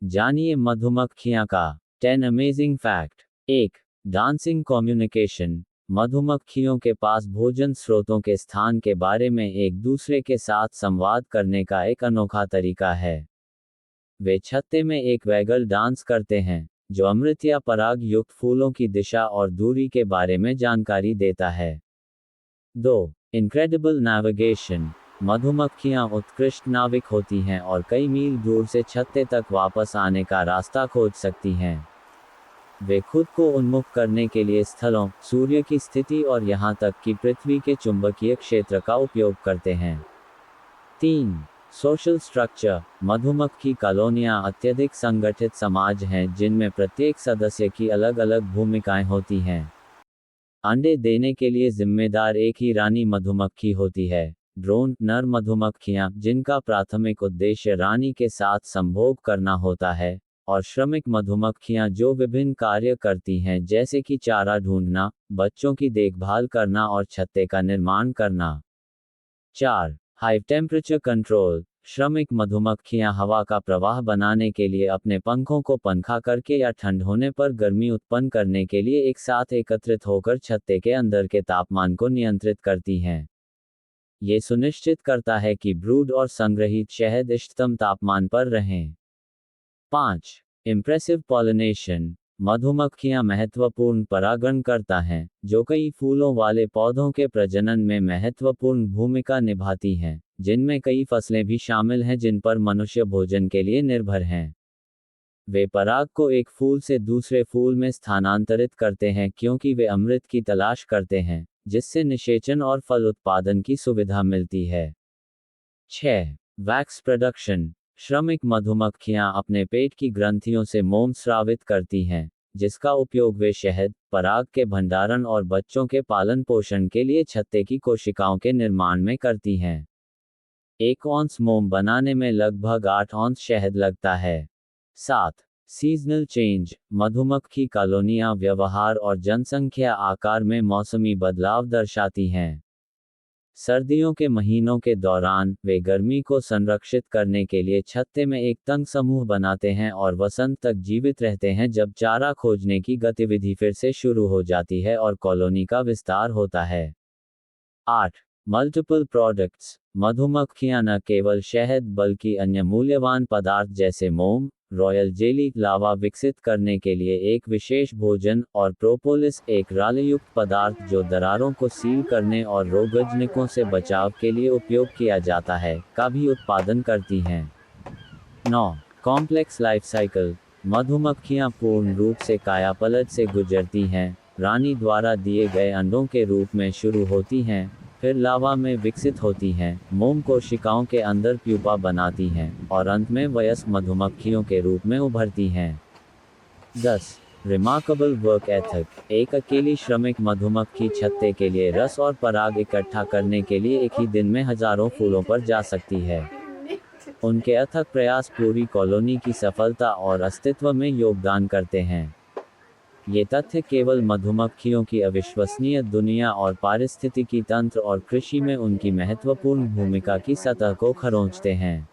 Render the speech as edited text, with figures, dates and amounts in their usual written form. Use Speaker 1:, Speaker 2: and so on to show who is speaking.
Speaker 1: जानिए मधुमक्खियां का 10 अमेजिंग फैक्ट। 1. Dancing communication. मधुमक्खियों के पास भोजन स्रोतों के स्थान के बारे में एक दूसरे के साथ संवाद करने का एक अनोखा तरीका है। वे छत्ते में एक वैगल डांस करते हैं, जो अमृत या पराग युक्त फूलों की दिशा और दूरी के बारे में जानकारी देता है। 2. Incredible navigation. मधुमक्खियां उत्कृष्ट नाविक होती हैं और कई मील दूर से छत्ते तक वापस आने का रास्ता खोज सकती हैं। वे खुद को उन्मुख करने के लिए स्थलों, सूर्य की स्थिति और यहां तक कि पृथ्वी के चुंबकीय क्षेत्र का उपयोग करते हैं। 3. Social structure. मधुमक्खी कॉलोनियां अत्यधिक संगठित समाज हैं जिनमें प्रत्येक सदस्य की अलग अलग भूमिकाएं होती हैं। अंडे देने के लिए जिम्मेदार एक ही रानी मधुमक्खी होती है। ड्रोन नर मधुमक्खियां, जिनका प्राथमिक उद्देश्य रानी के साथ संभोग करना होता है, और श्रमिक मधुमक्खियां जो विभिन्न कार्य करती हैं जैसे कि चारा ढूंढना, बच्चों की देखभाल करना और छत्ते का निर्माण करना। 4. High temperature control. श्रमिक मधुमक्खियां हवा का प्रवाह बनाने के लिए अपने पंखों को पनखा करके या ठंड होने पर गर्मी उत्पन्न करने के लिए एक साथ एकत्रित होकर छत्ते के अंदर के तापमान को नियंत्रित करती हैं। ये सुनिश्चित करता है कि ब्रूड और संग्रहित शहद इष्टतम तापमान पर रहें। 5. Impressive pollination. मधुमक्खियां महत्वपूर्ण परागण करता हैं, जो कई फूलों वाले पौधों के प्रजनन में महत्वपूर्ण भूमिका निभाती हैं, जिनमें कई फसलें भी शामिल हैं जिन पर मनुष्य भोजन के लिए निर्भर हैं। वे पराग को एक फूल से दूसरे फूल में स्थानांतरित करते हैं क्योंकि वे अमृत की तलाश करते हैं, जिससे निषेचन और फल उत्पादन की सुविधा मिलती है। 6. Wax production. श्रमिक मधुमक्खियां अपने पेट की ग्रंथियों से मोम स्रावित करती हैं, जिसका उपयोग वे शहद, पराग के भंडारण और बच्चों के पालन पोषण के लिए छत्ते की कोशिकाओं के निर्माण में करती हैं। 1 औंस मोम बनाने में लगभग 8 औंस शहद लगता है। 7. Seasonal change. मधुमक्खी कॉलोनियां व्यवहार और जनसंख्या आकार में मौसमी बदलाव दर्शाती हैं। सर्दियों के महीनों के दौरान वे गर्मी को संरक्षित करने के लिए छत्ते में एक तंग समूह बनाते हैं और वसंत तक जीवित रहते हैं जब चारा खोजने की गतिविधि फिर से शुरू हो जाती है और कॉलोनी का विस्तार होता है। 8. Multiple products. मधुमक्खियां न केवल शहद बल्कि अन्य मूल्यवान पदार्थ जैसे मोम, रॉयल जेली, लावा विकसित करने के लिए एक विशेष भोजन, और प्रोपोलिस, एक रालयुक्त पदार्थ जो दरारों को सील करने और रोगजनकों से बचाव के लिए उपयोग किया जाता है, का भी उत्पादन करती हैं। 9. Complex life cycle. मधुमक्खियां पूर्ण रूप से कायापलट से गुजरती हैं, रानी द्वारा दिए गए अंडों के रूप में शुरू होती हैं, फिर लावा में विकसित होती हैं, मोम कोशिकाओं के अंदर प्यूपा बनाती हैं, और अंत में वयस्क मधुमक्खियों के रूप में उभरती हैं। 10. Remarkable work ethic. एक अकेली श्रमिक मधुमक्खी छत्ते के लिए रस और पराग इकट्ठा करने के लिए एक ही दिन में हजारों फूलों पर जा सकती है। उनके अथक प्रयास पूरी कॉलोनी की सफलता और अस्तित्व में योगदान करते हैं। ये तथ्य केवल मधुमक्खियों की अविश्वसनीय दुनिया और पारिस्थितिकी तंत्र और कृषि में उनकी महत्वपूर्ण भूमिका की सतह को खरोंचते हैं।